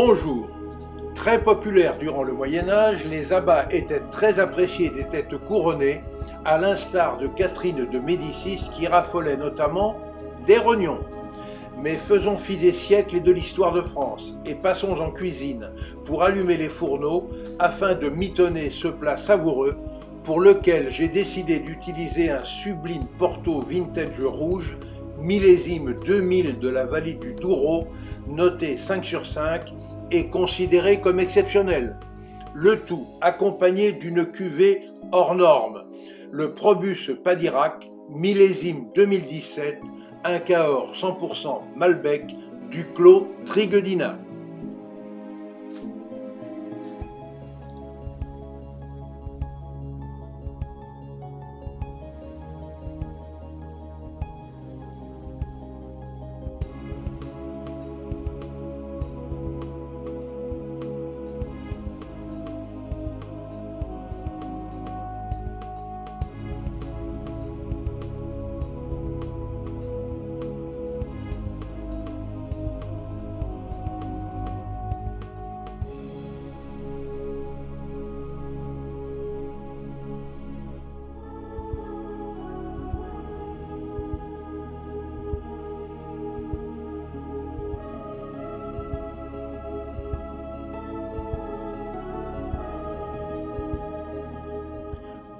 Bonjour. Très populaires durant le Moyen-Âge, les abats étaient très appréciés des têtes couronnées, à l'instar de Catherine de Médicis qui raffolait notamment des rognons. Mais faisons fi des siècles et de l'histoire de France et passons en cuisine pour allumer les fourneaux afin de mitonner ce plat savoureux pour lequel j'ai décidé d'utiliser un sublime Porto vintage rouge, millésime 2000 de la vallée du Douro, noté 5 sur 5 et considéré comme exceptionnel. Le tout accompagné d'une cuvée hors norme, le Probus Padirac, millésime 2017, un Cahors 100% Malbec du Clos Triguedina.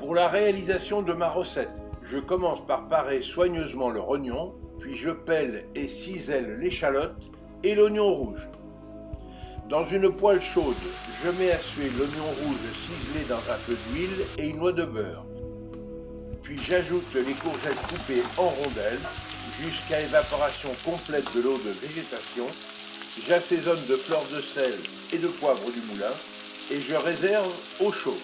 Pour la réalisation de ma recette, je commence par parer soigneusement le rognon, puis je pèle et cisèle l'échalote et l'oignon rouge. Dans une poêle chaude, je mets à suer l'oignon rouge ciselé dans un peu d'huile et une noix de beurre. Puis j'ajoute les courgettes coupées en rondelles jusqu'à évaporation complète de l'eau de végétation. J'assaisonne de fleurs de sel et de poivre du moulin et je réserve au chaud.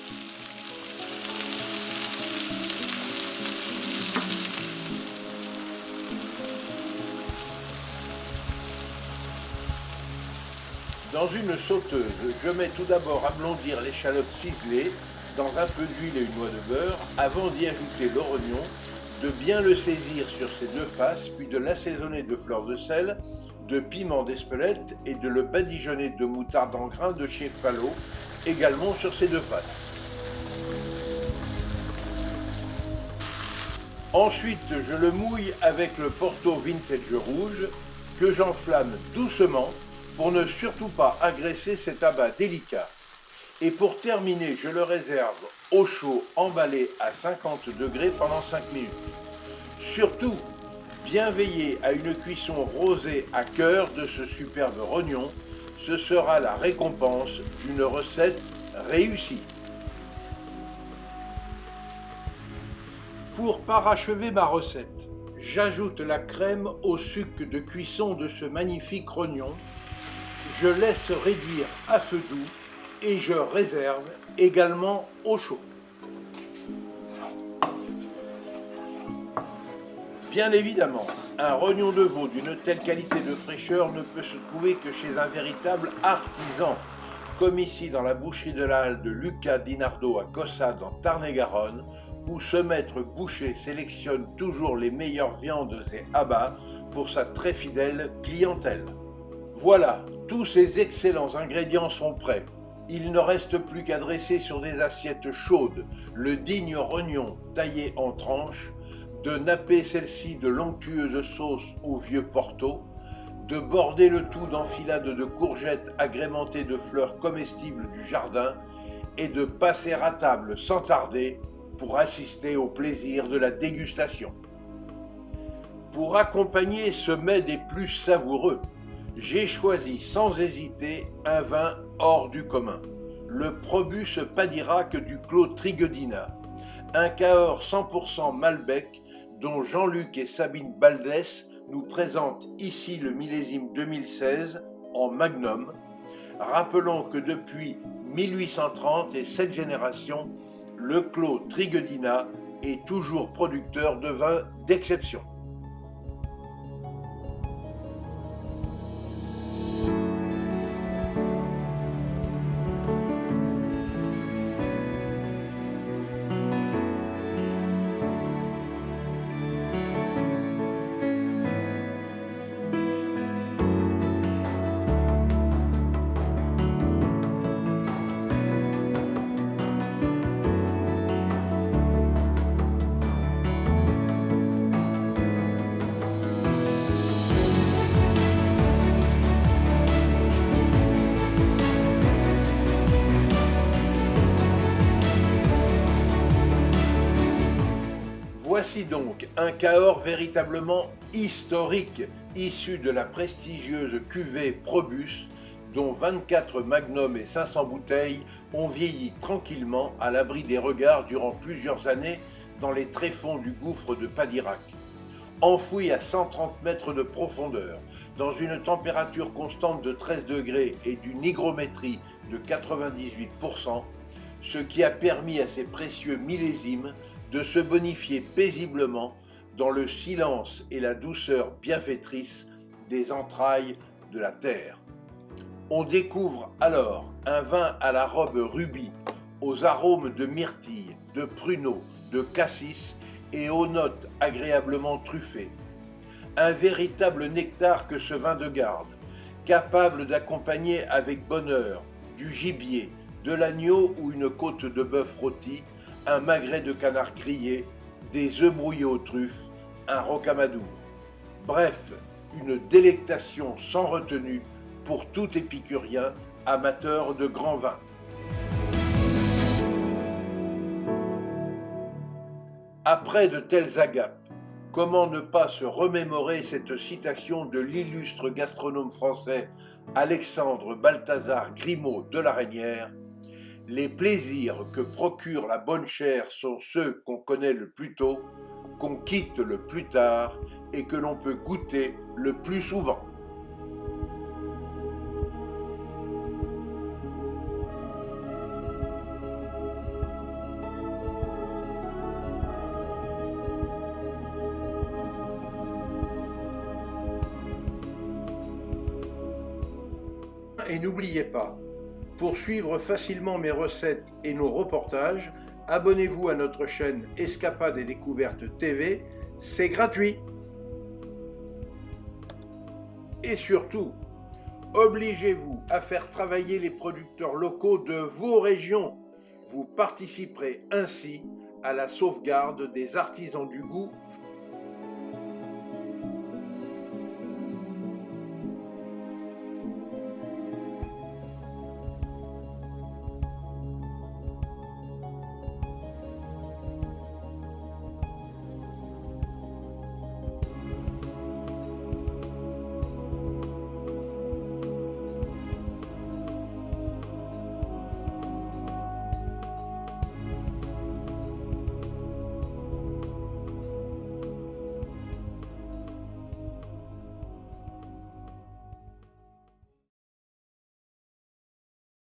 Dans une sauteuse, je mets tout d'abord à blondir l'échalote ciselée dans un peu d'huile et une noix de beurre avant d'y ajouter le rognon, de bien le saisir sur ses deux faces, puis de l'assaisonner de fleurs de sel, de piment d'Espelette et de le badigeonner de moutarde en grains de chez Fallot, également sur ses deux faces. Ensuite, je le mouille avec le Porto vintage rouge que j'enflamme doucement pour ne surtout pas agresser cet abat délicat. Et pour terminer, je le réserve au chaud emballé à 50 degrés pendant 5 minutes. Surtout, bien veiller à une cuisson rosée à cœur de ce superbe rognon, ce sera la récompense d'une recette réussie. Pour parachever ma recette, j'ajoute la crème au suc de cuisson de ce magnifique rognon. Je laisse réduire à feu doux et je réserve également au chaud. Bien évidemment, un rognon de veau d'une telle qualité de fraîcheur ne peut se trouver que chez un véritable artisan, comme ici dans la boucherie de la Halle de Lucas Dinardo à Caussade en Tarn-et-Garonne, où ce maître boucher sélectionne toujours les meilleures viandes et abats pour sa très fidèle clientèle. Voilà, tous ces excellents ingrédients sont prêts. Il ne reste plus qu'à dresser sur des assiettes chaudes le digne rognon taillé en tranches, de napper celle-ci de l'onctueuse sauce au vieux Porto, de border le tout d'enfilades de courgettes agrémentées de fleurs comestibles du jardin et de passer à table sans tarder pour assister au plaisir de la dégustation. Pour accompagner ce mets des plus savoureux, j'ai choisi sans hésiter un vin hors du commun, le Probus Padirac du Clos Triguedina, un Cahors 100% Malbec dont Jean-Luc et Sabine Baldès nous présentent ici le millésime 2016 en Magnum. Rappelons que depuis 1830 et 7 générations, le Clos Triguedina est toujours producteur de vins d'exception. Voici donc un Cahors véritablement historique, issu de la prestigieuse cuvée Probus, dont 24 magnums et 500 bouteilles ont vieilli tranquillement à l'abri des regards durant plusieurs années dans les tréfonds du gouffre de Padirac. Enfoui à 130 mètres de profondeur, dans une température constante de 13 degrés et d'une hygrométrie de 98%, ce qui a permis à ces précieux millésimes de se bonifier paisiblement dans le silence et la douceur bienfaitrice des entrailles de la terre. On découvre alors un vin à la robe rubis, aux arômes de myrtille, de pruneau, de cassis et aux notes agréablement truffées. Un véritable nectar que ce vin de garde, capable d'accompagner avec bonheur du gibier, de l'agneau ou une côte de bœuf rôti, un magret de canard grillé, des œufs brouillés aux truffes, un rocamadour. Bref, une délectation sans retenue pour tout épicurien amateur de grand vin. Après de telles agapes, comment ne pas se remémorer cette citation de l'illustre gastronome français Alexandre Balthazar Grimaud de la Reynière: « Les plaisirs que procure la bonne chère sont ceux qu'on connaît le plus tôt, qu'on quitte le plus tard et que l'on peut goûter le plus souvent. » Et n'oubliez pas, pour suivre facilement mes recettes et nos reportages, abonnez-vous à notre chaîne Escapades et Découvertes TV, c'est gratuit. Et surtout, obligez-vous à faire travailler les producteurs locaux de vos régions. Vous participerez ainsi à la sauvegarde des artisans du goût